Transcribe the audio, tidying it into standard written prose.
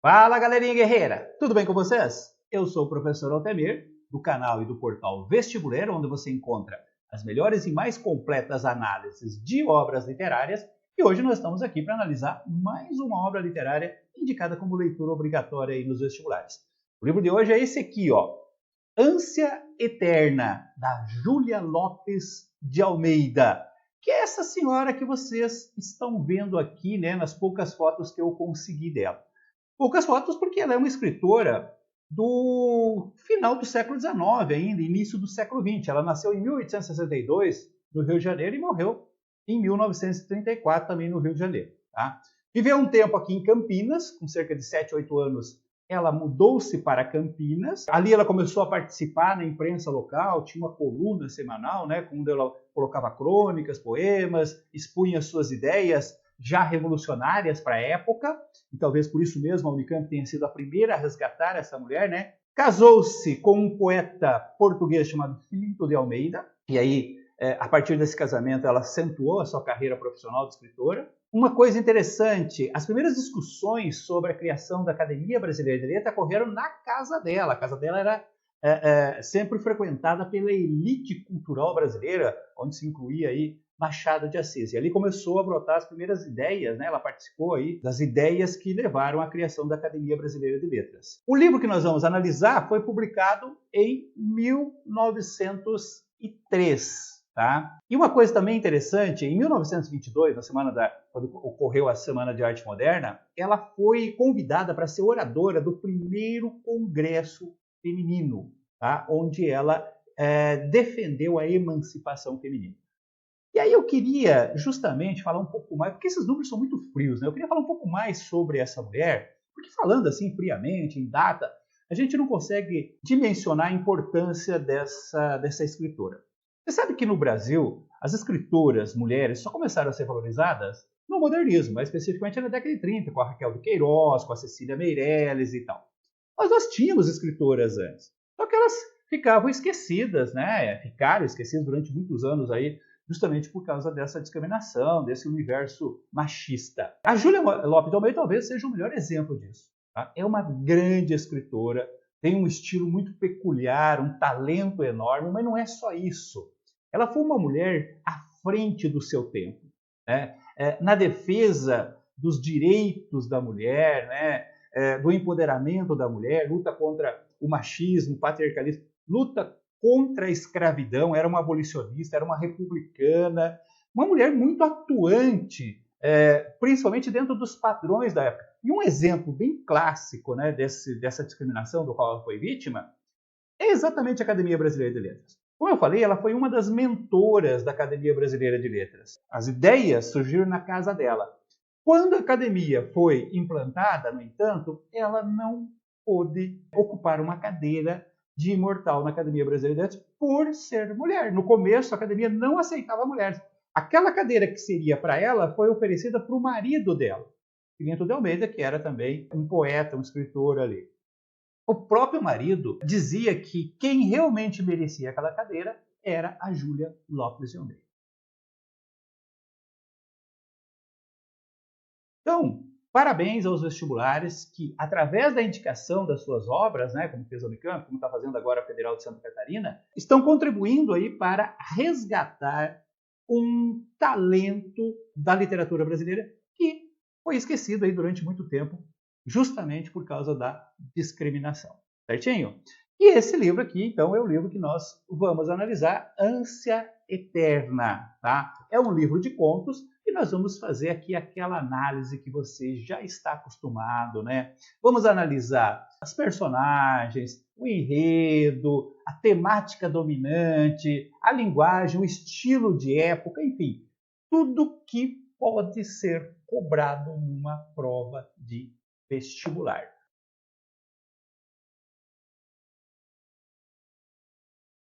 Fala, galerinha guerreira! Tudo bem com vocês? Eu sou o professor Altemir, do canal e do portal Vestibuleiro, onde você encontra as melhores e mais completas análises de obras literárias. E hoje nós estamos aqui para analisar mais uma obra literária indicada como leitura obrigatória aí nos vestibulares. O livro de hoje é esse aqui, ó, Ânsia Eterna, da Júlia Lopes de Almeida, que é essa senhora que vocês estão vendo aqui, né, nas poucas fotos que eu consegui dela. Poucas fotos porque ela é uma escritora do final do século XIX ainda, início do século XX. Ela nasceu em 1862 no Rio de Janeiro e morreu em 1934 também no Rio de Janeiro. Tá? Viveu um tempo aqui em Campinas, com cerca de 7, 8 anos ela mudou-se para Campinas. Ali ela começou a participar na imprensa local, tinha uma coluna semanal, né, onde ela colocava crônicas, poemas, expunha suas ideias já revolucionárias para a época, e talvez por isso mesmo a Unicamp tenha sido a primeira a resgatar essa mulher, né? Casou-se com um poeta português chamado Filito de Almeida, e aí, a partir desse casamento, ela acentuou a sua carreira profissional de escritora. Uma coisa interessante, as primeiras discussões sobre a criação da Academia Brasileira de Letras ocorreram na casa dela. A casa dela era sempre frequentada pela elite cultural brasileira, onde se incluía aí Machado de Assis. E ali começou a brotar as primeiras ideias, né? Ela participou aí das ideias que levaram à criação da Academia Brasileira de Letras. O livro que nós vamos analisar foi publicado em 1903. Tá? E uma coisa também interessante, em 1922, quando ocorreu a Semana de Arte Moderna, ela foi convidada para ser oradora do primeiro Congresso Feminino, tá? Onde ela defendeu a emancipação feminina. E aí eu queria justamente falar um pouco mais, porque esses números são muito frios, né? Eu queria falar um pouco mais sobre essa mulher, porque falando assim friamente, em data, a gente não consegue dimensionar a importância dessa escritora. Você sabe que no Brasil, as escritoras mulheres só começaram a ser valorizadas no modernismo, mais especificamente na década de 30, com a Raquel de Queiroz, com a Cecília Meirelles e tal. Mas nós tínhamos escritoras antes, só que elas ficavam esquecidas, né? Ficaram esquecidas durante muitos anos aí, justamente por causa dessa discriminação, desse universo machista. A Júlia Lopes de Almeida talvez seja o melhor exemplo disso. Tá? É uma grande escritora, tem um estilo muito peculiar, um talento enorme, mas não é só isso. Ela foi uma mulher à frente do seu tempo, né? Na defesa dos direitos da mulher, né? Do empoderamento da mulher, luta contra o machismo, o patriarcalismo, luta contra a escravidão, era uma abolicionista, era uma republicana, uma mulher muito atuante, principalmente dentro dos padrões da época. E um exemplo bem clássico, né, dessa discriminação do qual ela foi vítima é exatamente a Academia Brasileira de Letras. Como eu falei, ela foi uma das mentoras da Academia Brasileira de Letras. As ideias surgiram na casa dela. Quando a academia foi implantada, no entanto, ela não pôde ocupar uma cadeira de imortal na Academia Brasileira de Letras por ser mulher. No começo, a academia não aceitava mulheres. Aquela cadeira que seria para ela foi oferecida para o marido dela, Filito de Almeida, que era também um poeta, um escritor ali. O próprio marido dizia que quem realmente merecia aquela cadeira era a Júlia Lopes de Almeida. Então, parabéns aos vestibulares que, através da indicação das suas obras, né, como fez a Unicamp, como está fazendo agora a Federal de Santa Catarina, estão contribuindo aí para resgatar um talento da literatura brasileira que foi esquecido aí durante muito tempo, justamente por causa da discriminação. Certinho? E esse livro aqui, então, é o livro que nós vamos analisar, Ânsia Eterna. Tá? É um livro de contos e nós vamos fazer aqui aquela análise que você já está acostumado, né? Vamos analisar as personagens, o enredo, a temática dominante, a linguagem, o estilo de época, enfim, tudo que pode ser cobrado numa prova de vestibular.